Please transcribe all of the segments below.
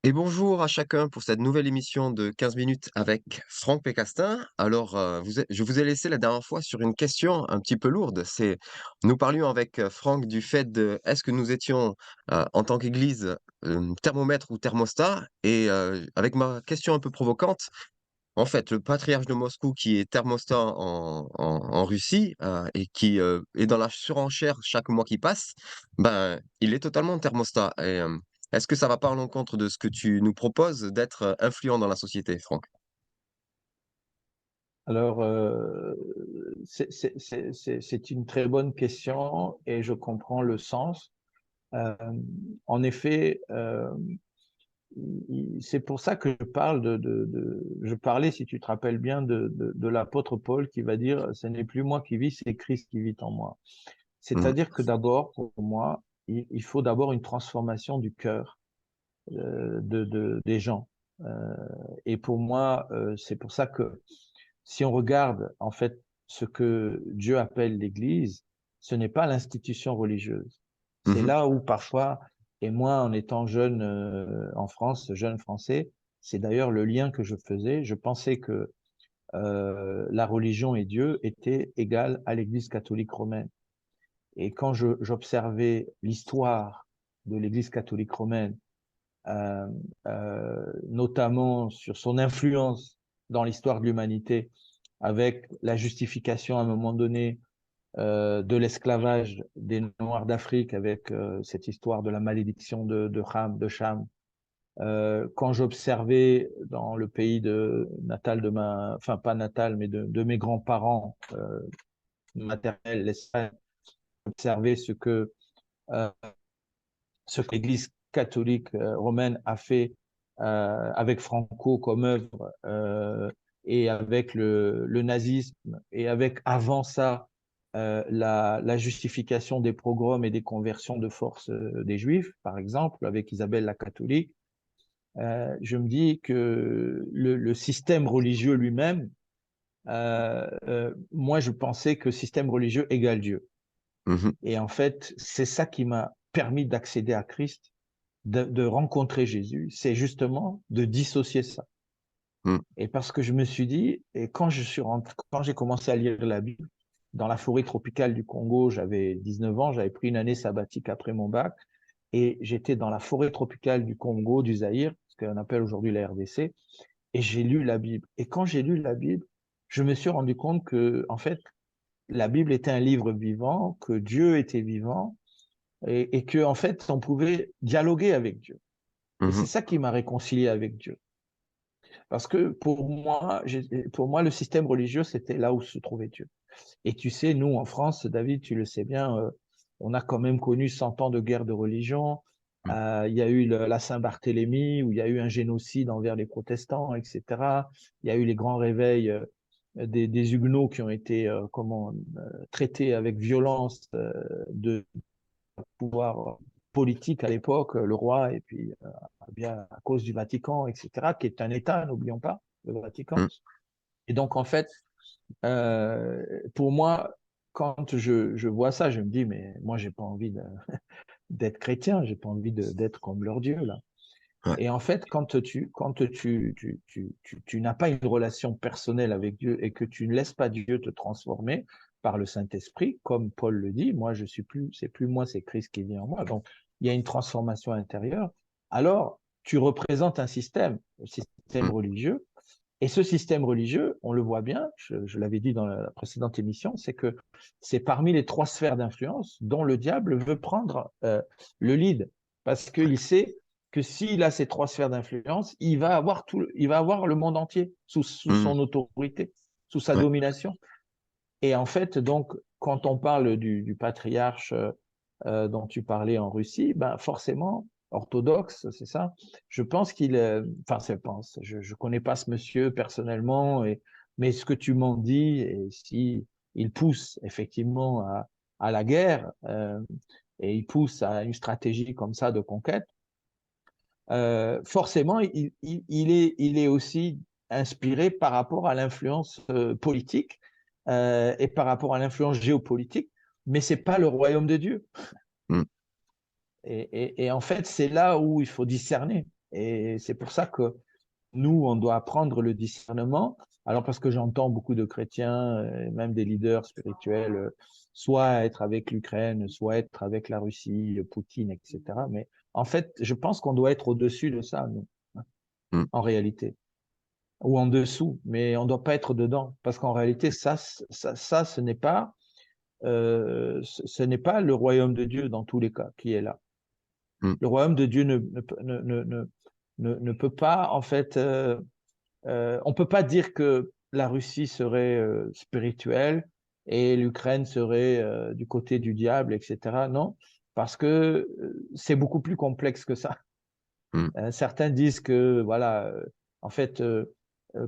Et bonjour à chacun pour cette nouvelle émission de 15 minutes avec Franck Pécastin. Alors, je vous ai laissé la dernière fois sur une question un petit peu lourde. Nous parlions avec Franck du fait de est-ce que nous étions en tant qu'Église thermomètre ou thermostat? Et avec ma question un peu provocante, en fait, le patriarche de Moscou qui est thermostat en Russie et qui est dans la surenchère chaque mois qui passe, ben, il est totalement thermostat. Et est-ce que ça va pas à l'encontre de ce que tu nous proposes d'être influent dans la société, Franck? Alors, c'est une très bonne question et je comprends le sens. En effet, c'est pour ça que je parle je parlais, si tu te rappelles bien, de l'apôtre Paul qui va dire, ce n'est plus moi qui vis, c'est Christ qui vit en moi. Mmh. C'est-à-dire que d'abord, pour moi, il faut d'abord une transformation du cœur des gens. Euh, et pour moi, c'est pour ça que si on regarde en fait ce que Dieu appelle l'Église, ce n'est pas l'institution religieuse. C'est Mmh. là où parfois, et moi en étant jeune en France, jeune français, c'est d'ailleurs le lien que je faisais. Je pensais que la religion et Dieu étaient égales à l'Église catholique romaine. Et quand j'observais l'histoire de l'Église catholique romaine, euh, notamment sur son influence dans l'histoire de l'humanité, avec la justification à un moment donné de l'esclavage des Noirs d'Afrique, avec cette histoire de la malédiction de Cham. Quand j'observais dans le pays natal enfin pas natal, mais de mes grands-parents maternels, l'Espagne, j'observais euh, ce que l'Église catholique romaine a fait avec Franco comme œuvre et avec le nazisme et avec avant ça la justification des pogroms et des conversions de force des Juifs, par exemple, avec Isabelle la catholique, je me dis que le système religieux lui-même, moi je pensais que système religieux égale Dieu. Mmh. Et en fait, c'est ça qui m'a permis d'accéder à Christ, de rencontrer Jésus, c'est justement de dissocier ça. Mmh. Et parce que je me suis dit, et quand j'ai commencé à lire la Bible, dans la forêt tropicale du Congo, j'avais 19 ans, j'avais pris une année sabbatique après mon bac, et j'étais dans la forêt tropicale du Congo, du Zaïre, ce qu'on appelle aujourd'hui la RDC, et j'ai lu la Bible. Et quand j'ai lu la Bible, je me suis rendu compte que, en fait, la Bible était un livre vivant, que Dieu était vivant, et que, en fait, on pouvait dialoguer avec Dieu. Et c'est Mmh. ça qui m'a réconcilié avec Dieu. Parce que pour moi, le système religieux, c'était là où se trouvait Dieu. Et tu sais, nous, en France, David, tu le sais bien, on a quand même connu 100 ans de guerre de religion. Mmh. Il y a eu la Saint-Barthélemy, où il y a eu un génocide envers les protestants, etc. Il y a eu les grands réveils des Huguenots qui ont été traités avec violence de pouvoir politique à l'époque, le roi, et puis bien à cause du Vatican, etc., qui est un État, n'oublions pas, le Vatican. Mmh. Et donc, en fait, pour moi, quand je vois ça, je me dis, mais moi, j'ai pas envie d'être chrétien, j'ai pas envie d'être comme leur Dieu, là. Ouais. Et en fait, tu n'as pas une relation personnelle avec Dieu et que tu ne laisses pas Dieu te transformer par le Saint-Esprit, comme Paul le dit, moi, je suis plus, c'est plus moi, c'est Christ qui vit en moi. Donc, il y a une transformation intérieure. Alors, tu représentes un système Mmh. religieux. Et ce système religieux, on le voit bien, je l'avais dit dans la précédente émission, c'est que c'est parmi les trois sphères d'influence dont le diable veut prendre le lead. Parce qu'il sait que s'il a ces trois sphères d'influence, il va avoir le monde entier sous Mmh. son autorité, sous sa Ouais. domination. Et en fait, donc, quand on parle du patriarche dont tu parlais en Russie, ben forcément, orthodoxe, c'est ça. Je pense enfin, je connais pas ce monsieur personnellement, mais ce que tu m'en dis, et si il pousse effectivement à la guerre et il pousse à une stratégie comme ça de conquête, forcément, il est aussi inspiré par rapport à l'influence politique et par rapport à l'influence géopolitique, mais c'est pas le royaume de Dieu. Mmh. Et en fait, c'est là où il faut discerner. Et c'est pour ça que nous, on doit apprendre le discernement. Alors, parce que j'entends beaucoup de chrétiens, même des leaders spirituels, soit être avec l'Ukraine, soit être avec la Russie, Poutine, etc. Mais en fait, je pense qu'on doit être au-dessus de ça, nous, hein, Mmh, en réalité, ou en dessous, mais on ne doit pas être dedans, parce qu'en réalité, ce n'est pas, ce n'est pas le royaume de Dieu dans tous les cas qui est là. mmh, Le royaume de Dieu ne peut pas, en fait, on peut pas dire que la Russie serait spirituelle et l'Ukraine serait du côté du diable, etc. Non, parce que c'est beaucoup plus complexe que ça. mmh, Certains disent que voilà, en fait,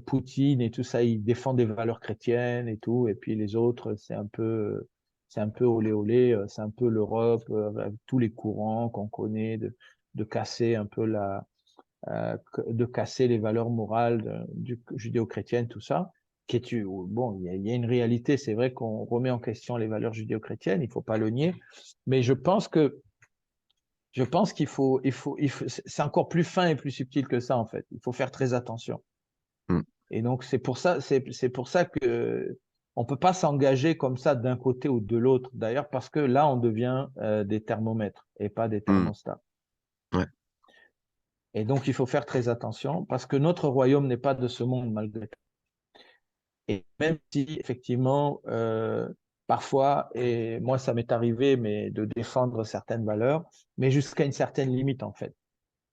Poutine et tout ça, ils défendent des valeurs chrétiennes et tout, et puis les autres, c'est un peu olé olé, c'est un peu l'Europe avec tous les courants qu'on connaît de casser un peu de casser les valeurs morales judéo-chrétiennes, tout ça, qui est, bon, il y a une réalité, c'est vrai qu'on remet en question les valeurs judéo-chrétiennes, il faut pas le nier, mais je pense c'est encore plus fin et plus subtil que ça, en fait. Il faut faire très attention. mmh. Et donc, c'est pour ça que on peut pas s'engager comme ça d'un côté ou de l'autre. D'ailleurs, parce que là, on devient des thermomètres et pas des Mmh. thermostats. Ouais. Et donc, il faut faire très attention parce que notre royaume n'est pas de ce monde malgré tout. Et même si, effectivement, parfois, et moi, ça m'est arrivé, mais de défendre certaines valeurs, mais jusqu'à une certaine limite, en fait.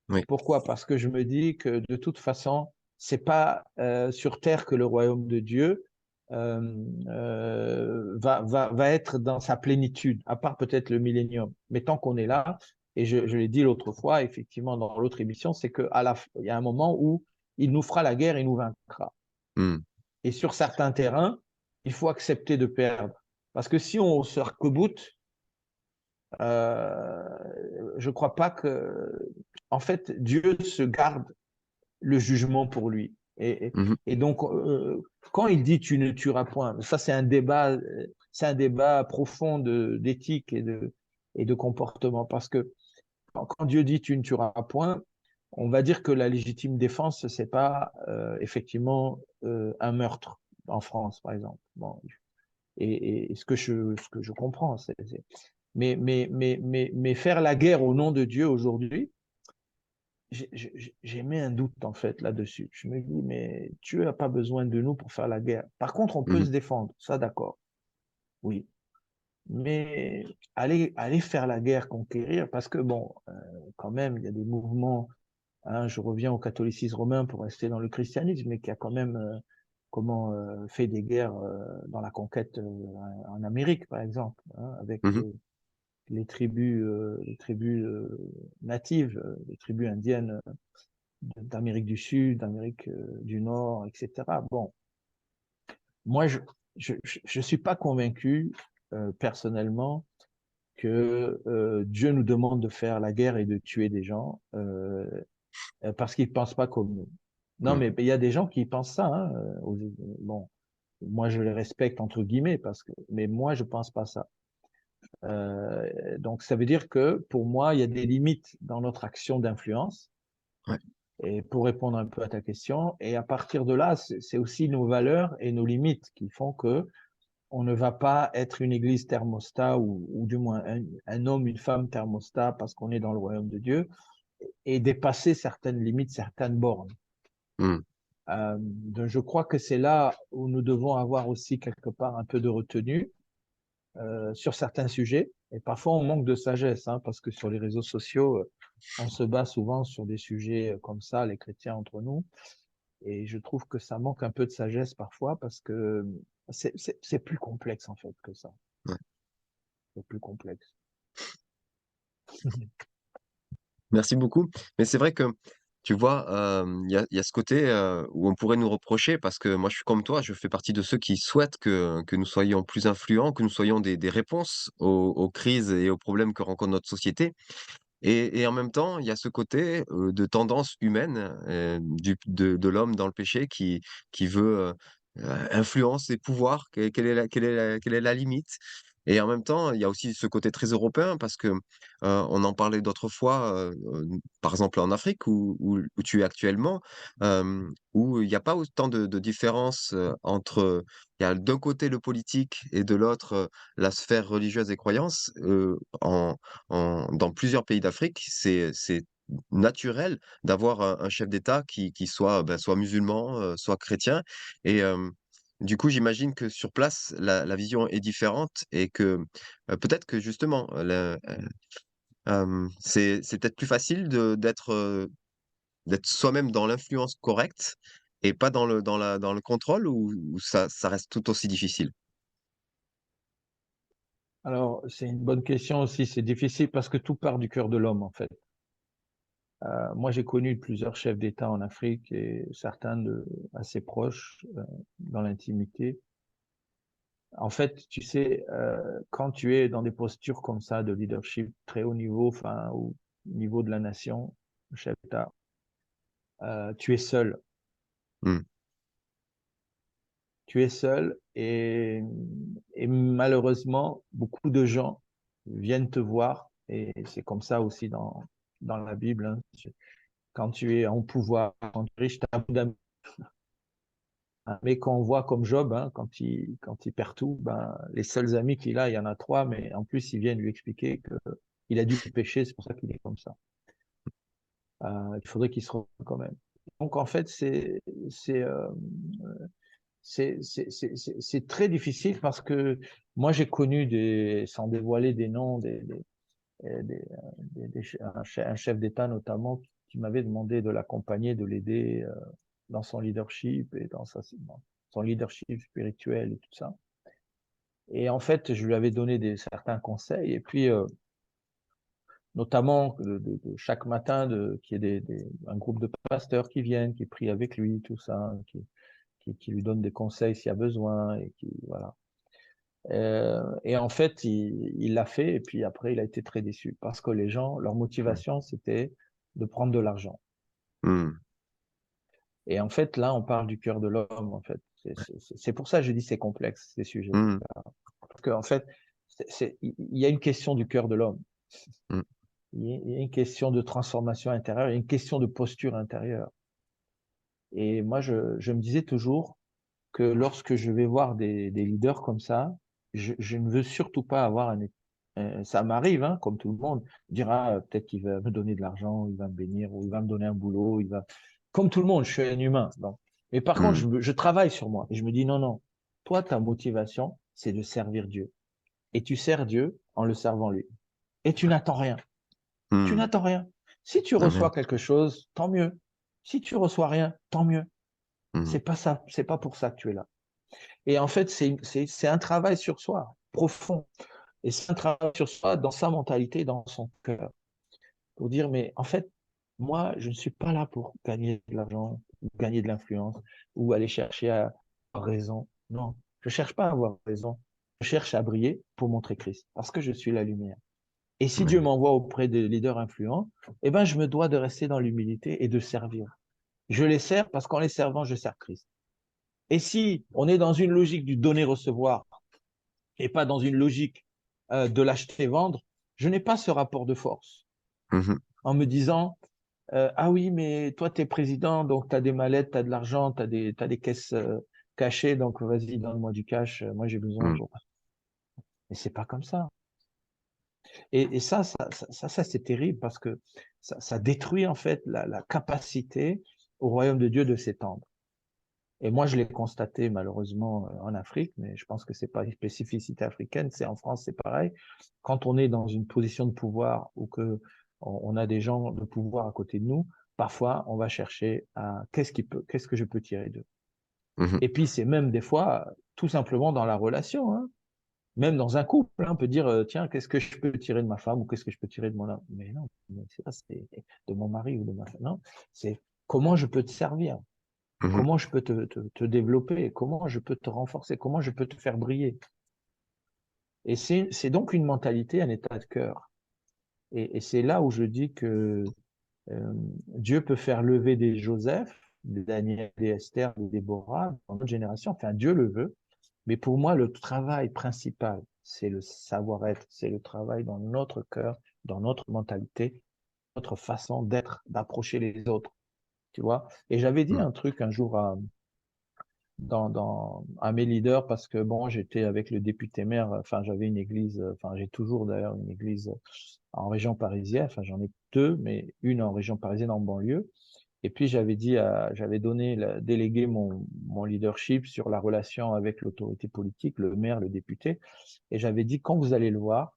Oui. Pourquoi? Parce que je me dis que de toute façon, c'est pas sur terre que le royaume de Dieu va être dans sa plénitude, à part peut-être le millénium. Mais tant qu'on est là, et je l'ai dit l'autre fois, effectivement, dans l'autre émission, c'est il y a un moment où il nous fera la guerre et nous vaincra. Mmh. Et sur certains terrains, il faut accepter de perdre. Parce que si on se recouboute, euh, je ne crois pas que, en fait, Dieu se garde le jugement pour lui. Mmh mh. Et donc, quand il dit tu ne tueras point, ça c'est un débat profond d'éthique et de comportement. Parce que quand Dieu dit tu ne tueras point, on va dire que la légitime défense, c'est pas effectivement un meurtre en France, par exemple. Bon, et ce que je comprends, mais faire la guerre au nom de Dieu aujourd'hui, j'ai mis un doute en fait là-dessus. Je me dis, mais Dieu n'a pas besoin de nous pour faire la guerre. Par contre, on peut Mmh. se défendre, ça d'accord, oui. Mais aller faire la guerre, conquérir, parce que bon, quand même, il y a des mouvements, hein, je reviens au catholicisme romain pour rester dans le christianisme, mais qui a quand même fait des guerres dans la conquête en Amérique, par exemple, hein, avec Mmh. les tribus natives, les tribus indiennes d'Amérique du Sud, d'Amérique du Nord, etc. Bon, moi, je suis pas convaincu personnellement que Dieu nous demande de faire la guerre et de tuer des gens parce qu'ils pensent pas comme nous. Non, Mmh. mais il y a des gens qui pensent ça. Hein, bon, moi, je les respecte entre guillemets mais moi, je pense pas ça. Donc, ça veut dire que pour moi, il y a des limites dans notre action d'influence. Ouais. Et pour répondre un peu à ta question, et à partir de là, c'est aussi nos valeurs et nos limites qui font que on ne va pas être une église thermostat ou du moins un homme, une femme thermostat parce qu'on est dans le royaume de Dieu et dépasser certaines limites, certaines bornes. Mmh. Donc je crois que c'est là où nous devons avoir aussi quelque part un peu de retenue sur certains sujets. Et parfois, on manque de sagesse, hein, parce que sur les réseaux sociaux, on se bat souvent sur des sujets comme ça, les chrétiens entre nous. Et je trouve que ça manque un peu de sagesse parfois parce que c'est plus complexe en fait que ça. Ouais. C'est plus complexe. Merci beaucoup. Mais c'est vrai que, tu vois, il y a ce côté, où on pourrait nous reprocher parce que moi je suis comme toi, je fais partie de ceux qui souhaitent que nous soyons plus influents, que nous soyons des réponses aux crises et aux problèmes que rencontre notre société. Et en même temps, il y a ce côté, de tendance humaine, de l'homme dans le péché qui veut, influence et pouvoir. Quelle est la limite? Et en même temps, il y a aussi ce côté très européen parce que, on en parlait d'autres fois, par exemple en Afrique où tu es actuellement, où il y a pas autant de différence, entre il y a d'un côté le politique et de l'autre, la sphère religieuse et croyance, dans plusieurs pays d'Afrique, c'est naturel d'avoir un chef d'État qui soit, soit musulman, soit chrétien et du coup, j'imagine que sur place, la vision est différente et que, peut-être que justement, c'est peut-être plus facile d'être soi-même dans l'influence correcte et pas dans le contrôle ou ça reste tout aussi difficile? Alors, c'est une bonne question aussi. C'est difficile parce que tout part du cœur de l'homme, en fait. Moi, j'ai connu plusieurs chefs d'État en Afrique et certains assez proches dans l'intimité. En fait, tu sais, quand tu es dans des postures comme ça de leadership très haut niveau, enfin, au niveau de la nation, chef d'État, tu es seul. Mmh, Tu es seul et malheureusement, beaucoup de gens viennent te voir et c'est comme ça aussi dans la Bible. Hein. Quand tu es en pouvoir, quand tu es riche, tu as beaucoup d'amis. Mais quand on voit comme Job, hein, quand il perd tout, ben, les seuls amis qu'il a, il y en a trois, mais en plus, ils viennent lui expliquer qu'il a dû pécher, c'est pour ça qu'il est comme ça. Il faudrait qu'il se rende quand même. Donc, en fait, c'est, euh, c'est très difficile parce que moi, j'ai connu sans dévoiler des noms, un chef d'État notamment qui m'avait demandé de l'accompagner, de l'aider dans son leadership et dans son leadership spirituel et tout ça. Et en fait, je lui avais donné certains conseils et puis notamment chaque matin qu'il y ait un groupe de pasteurs qui viennent, qui prient avec lui, tout ça, qui lui donnent des conseils s'il y a besoin et qui voilà. Et en fait, il l'a fait et puis après, il a été très déçu parce que les gens, leur mmh, motivation, c'était de prendre de l'argent. mmh, Et en fait, là, on parle du cœur de l'homme, en fait. C'est pour ça que je dis c'est complexe, ces sujets. mmh, Parce qu'en fait, il y a une question du cœur de l'homme. mmh, Il y a une question de transformation intérieure, il y a une question de posture intérieure. Et moi, je me disais toujours que lorsque je vais voir des leaders comme ça, je ne veux surtout pas avoir ça m'arrive, hein, comme tout le monde, dira peut-être qu'il va me donner de l'argent, il va me bénir, ou il va me donner un boulot, comme tout le monde, je suis un humain. Bon. Mais par contre, mmh, je travaille sur moi et je me dis non, non, toi, ta motivation, c'est de servir Dieu. Et tu sers Dieu en le servant lui. Et tu n'attends rien. Tu mmh. n'attends rien. Si tu Amen. reçois quelque chose, tant mieux. Si tu reçois rien, tant mieux. Mmh, C'est pas ça, c'est pas pour ça que tu es là. Et en fait, c'est un travail sur soi, profond. Et c'est un travail sur soi dans sa mentalité, dans son cœur. Pour dire, mais en fait, moi, je ne suis pas là pour gagner de l'argent, ou gagner de l'influence, ou aller chercher à avoir raison. Non, je cherche pas à avoir raison. Je cherche à briller pour montrer Christ, parce que je suis la lumière. Et si Dieu amen. m'envoie auprès des leaders influents, eh ben, je me dois de rester dans l'humilité et de servir. Je les sers parce qu'en les servant, je sers Christ. Et si on est dans une logique du donner-recevoir et pas dans une logique de l'acheter-vendre, je n'ai pas ce rapport de force Mmh mh. en me disant ah oui, mais toi, tu es président, donc tu as des mallettes, tu as de l'argent, t'as des caisses cachées, donc vas-y, donne-moi du cash, moi j'ai besoin Mmh. pour. Mais c'est pas comme ça. Et ça c'est terrible parce que ça détruit en fait la capacité au royaume de Dieu de s'étendre. Et moi, je l'ai constaté malheureusement en Afrique, mais je pense que c'est pas une spécificité africaine, c'est en France, c'est pareil. Quand on est dans une position de pouvoir ou que on a des gens de pouvoir à côté de nous, parfois on va chercher à qu'est-ce que je peux tirer d'eux. Mmh mh. Et puis c'est même des fois tout simplement dans la relation, hein. Même dans un couple, hein, on peut dire tiens, qu'est-ce que je peux tirer de ma femme ou qu'est-ce que je peux tirer de mon homme. Mais non, c'est pas c'est de mon mari ou de ma femme. Non, c'est comment je peux te servir. Mmh mh. Comment je peux te développer? Comment je peux te renforcer? Comment je peux te faire briller? Et c'est donc une mentalité, un état de cœur. Et c'est là où je dis que Dieu peut faire lever des Joseph, des Daniel, des Esther, des Déborah dans notre génération. Enfin, Dieu le veut. Mais pour moi, le travail principal, c'est le savoir-être, c'est le travail dans notre cœur, dans notre mentalité, notre façon d'être, d'approcher les autres, tu vois. Et j'avais dit mmh, un truc un jour à mes leaders parce que bon, j'étais avec le député maire, enfin, j'avais une église, enfin, j'ai toujours d'ailleurs une église en région parisienne, enfin, j'en ai deux, mais une en région parisienne en banlieue. Et puis, j'avais donné, délégué mon leadership sur la relation avec l'autorité politique, le maire, le député. Et j'avais dit, quand vous allez le voir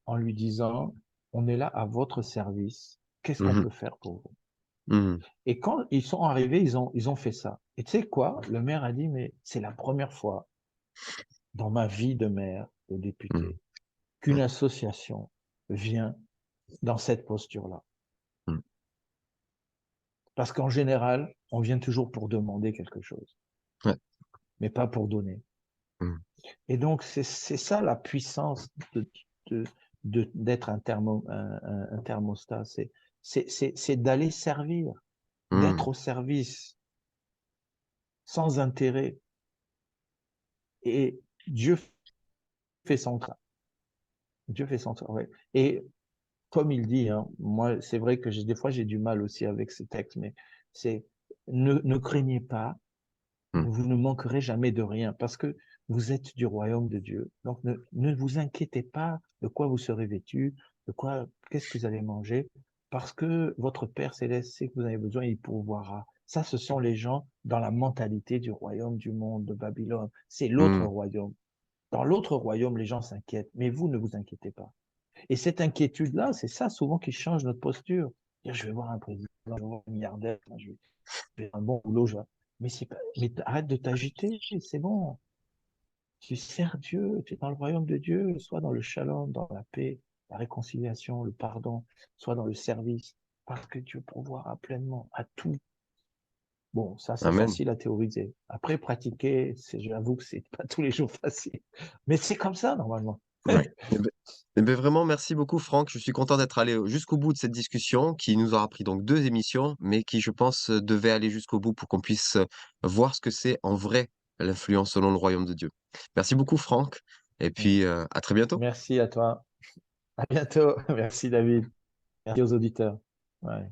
en lui disant, on est là à votre service. Qu'est-ce qu'on mmh peut faire pour vous? mh, Et quand ils sont arrivés, ils ont fait ça. Et tu sais quoi? Le maire a dit, mais c'est la première fois dans ma vie de maire, de mmh, député, qu'une association vient dans cette posture-là. mmh, Parce qu'en général, on vient toujours pour demander quelque chose, ouais, mais pas pour donner. mmh, Et donc, c'est ça la puissance de, d'être un thermostat. C'est d'aller servir, mmh, d'être au service, sans intérêt. Et Dieu fait son travail. Dieu fait son travail. Et comme il dit, hein, moi, c'est vrai que des fois, j'ai du mal aussi avec ce texte, mais c'est ne craignez pas, mmh, vous ne manquerez jamais de rien parce que vous êtes du royaume de Dieu. Donc, ne vous inquiétez pas de quoi vous serez vêtu, qu'est-ce que vous allez manger, parce que votre Père céleste sait que vous avez besoin, il pourvoira. Ça, ce sont les gens dans la mentalité du royaume du monde de Babylone. C'est l'autre mmh, royaume. Dans l'autre royaume, les gens s'inquiètent, mais vous ne vous inquiétez pas. Et cette inquiétude-là, c'est ça souvent qui change notre posture. Dire, je vais voir un président, je vais voir un milliardaire, je vais faire un bon boulot. Mais, mais arrête de t'agiter, c'est bon. Tu sers Dieu, tu es dans le royaume de Dieu, soit dans le shalom, dans la paix, la réconciliation, le pardon, soit dans le service, parce que Dieu pourvoira pleinement à tout. Bon, ça c'est amen. facile à théoriser. Après, pratiquer, j'avoue que c'est pas tous les jours facile. Mais c'est comme ça normalement. Ouais. Et beh, vraiment merci beaucoup Franck. Je suis content d'être allé, jusqu'au bout de cette discussion qui nous aura pris donc 2 émissions, mais qui je pense, devait aller jusqu'au bout pour qu'on puisse, voir ce que c'est en vrai l'influence selon le royaume de Dieu. Merci beaucoup Franck et puis, à très bientôt. Merci à toi. À bientôt. Merci David. Merci aux auditeurs. Ouais.